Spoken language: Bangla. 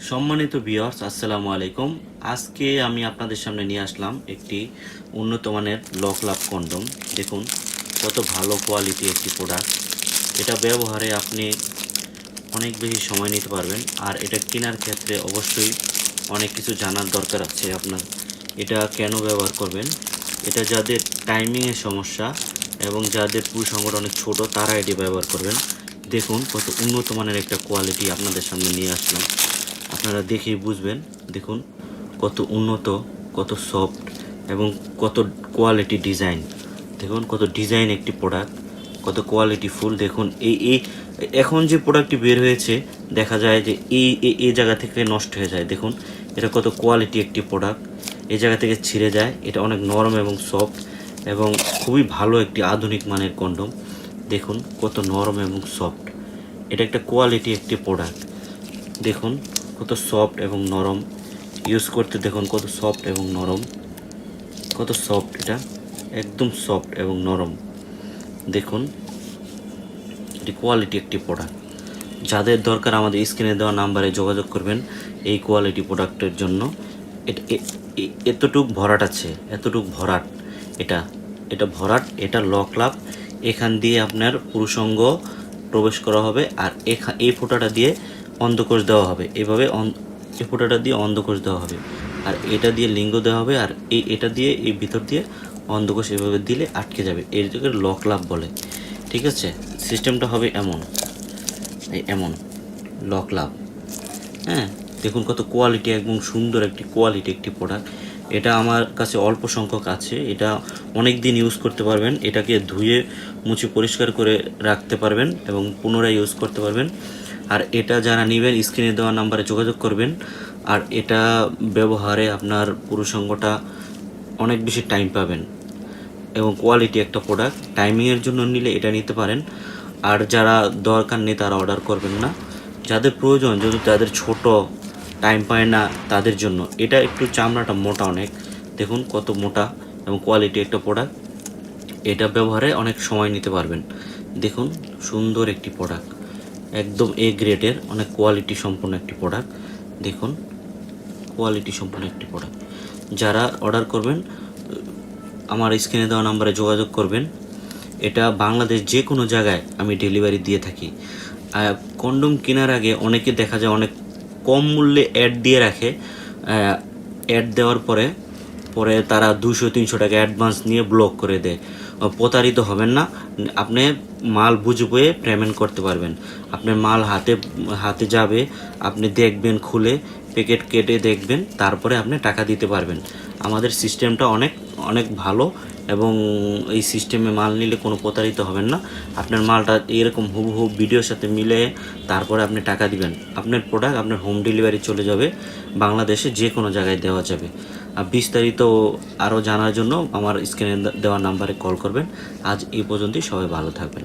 সম্মানিত ভিউয়ার্স, আসসালামু আলাইকুম। আজকে আমি আপনাদের সামনে নিয়ে আসলাম একটি উন্নত মানের লক লাভ কন্ডম। দেখুন কত ভালো কোয়ালিটি একটি প্রোডাক্ট। এটা ব্যবহারে আপনি অনেক বেশি সময় নিতে পারবেন। আর এটা কেনার ক্ষেত্রে অবশ্যই অনেক কিছু জানার দরকার আছে আপনার। এটা কেন ব্যবহার করবেন, এটা যাদের টাইমিংয়ের সমস্যা এবং যাদের পুরুষাঙ্গটা অনেক ছোট তারা এটি ব্যবহার করবেন। দেখুন কত উন্নত মানের একটা কোয়ালিটি আপনাদের সামনে নিয়ে আসলাম, আপনারা দেখেই বুঝবেন। দেখুন কত উন্নত, কত সফট এবং কত কোয়ালিটি ডিজাইন। দেখুন কত ডিজাইন একটি প্রোডাক্ট, কত কোয়ালিটি ফুল। দেখুন এই এই এখন যে প্রোডাক্টটি বের হয়েছে দেখা যায় যে এই জায়গা থেকে নষ্ট হয়ে যায়। দেখুন এটা কত কোয়ালিটি একটি প্রোডাক্ট, এই জায়গা থেকে ছিঁড়ে যায়। এটা অনেক নরম এবং সফট এবং খুবই ভালো একটি আধুনিক মানের কন্ডম। দেখুন কত নরম এবং সফট, এটা একটা কোয়ালিটি একটি প্রোডাক্ট। দেখুন কত সফট এবং নরম, ইউজ করতে দেখুন কত সফট এবং নরম, কত সফট, এটা একদম সফট এবং নরম। দেখুন এটি কোয়ালিটি একটি প্রোডাক্ট। যাদের দরকার আমাদের স্ক্রিনে দেওয়া নাম্বারে যোগাযোগ করবেন এই কোয়ালিটি প্রোডাক্টের জন্য। এটা এতটুক ভরাট আছে, এতটুক ভরাট, এটা এটা ভরাট, এটা লক লাভ। এখান দিয়ে আপনার পুরুষাঙ্গ প্রবেশ করা হবে আর এই ফোঁটাটা দিয়ে অন্ধকোষ দেওয়া হবে। এভাবে এই ফোঁটাটা দিয়ে অন্ধকোষ দেওয়া হবে আর এটা দিয়ে লিঙ্গ দেওয়া হবে। আর এটা দিয়ে এই ভিতর দিয়ে অন্ধকোষ এভাবে দিলে আটকে যাবে, এর জন্য লক লাভ বলে। ঠিক আছে, সিস্টেমটা হবে এমন, এমন লক লাভ। হ্যাঁ, দেখুন কত কোয়ালিটি এবং সুন্দর একটি কোয়ালিটি একটি প্রোডাক্ট। এটা আমার কাছে অল্প সংখ্যক আছে, এটা অনেক দিন ইউজ করতে পারবেন। এটাকে ধুয়ে মুছে পরিষ্কার করে রাখতে পারবেন এবং পুনরায় ইউজ করতে পারবেন। আর এটা যারা নেবেন স্ক্রিনে দেওয়া নাম্বারে যোগাযোগ করবেন। আর এটা ব্যবহারে আপনার পুরুষাঙ্গটা অনেক বেশি টাইম পাবেন এবং কোয়ালিটি একটা প্রোডাক্ট। টাইমিংয়ের জন্য নিলে এটা নিতে পারেন, আর যারা দরকার নেই তারা অর্ডার করবেন না। যাদের প্রয়োজন, যদি তাদের ছোট টাইম পায় না তাদের জন্য এটা একটু চামড়াটা মোটা অনেক। দেখুন কত মোটা এবং কোয়ালিটি একটা প্রোডাক্ট। এটা ব্যবহারে অনেক সময় নিতে পারবেন। দেখুন সুন্দর একটি প্রোডাক্ট, একদম এ গ্রেডের, অনেক কোয়ালিটি সম্পন্ন একটি প্রোডাক্ট। দেখুন কোয়ালিটি সম্পন্ন একটি প্রোডাক্ট। যারা অর্ডার করবেন আমার স্ক্রিনে দেওয়া নাম্বারে যোগাযোগ করবেন। এটা বাংলাদেশ যে কোনো জায়গায় আমি ডেলিভারি দিয়ে থাকি। কন্ডম কেনার আগে অনেকে দেখা যায় অনেক কম মূল্যে অ্যাড দিয়ে রাখে। অ্যাড দেওয়ার পরে পরে তারা 200-300 টাকা অ্যাডভান্স নিয়ে ব্লক করে দেয়। প্রতারিত হবেন না, আপনি মাল বুঝে বয়ে পেমেন্ট করতে পারবেন। আপনার মাল হাতে হাতে যাবে, আপনি দেখবেন, খুলে প্যাকেট কেটে দেখবেন, তারপরে আপনি টাকা দিতে পারবেন। আমাদের সিস্টেমটা অনেক অনেক ভালো এবং এই সিস্টেমে মাল নিলে কোনো প্রতারিত হবেন না। আপনার মালটা এরকম হুবহু ভিডিওর সাথে মিলে তারপরে আপনি টাকা দিবেন। আপনার প্রোডাক্ট আপনার হোম ডেলিভারি চলে যাবে, বাংলাদেশে যে কোনো জায়গায় দেওয়া যাবে। বিস্তারিত আরও জানার জন্য আমার স্ক্রিনে দেওয়া নাম্বারে কল করবেন। আজ এই পর্যন্তই, সবাই ভালো থাকবেন।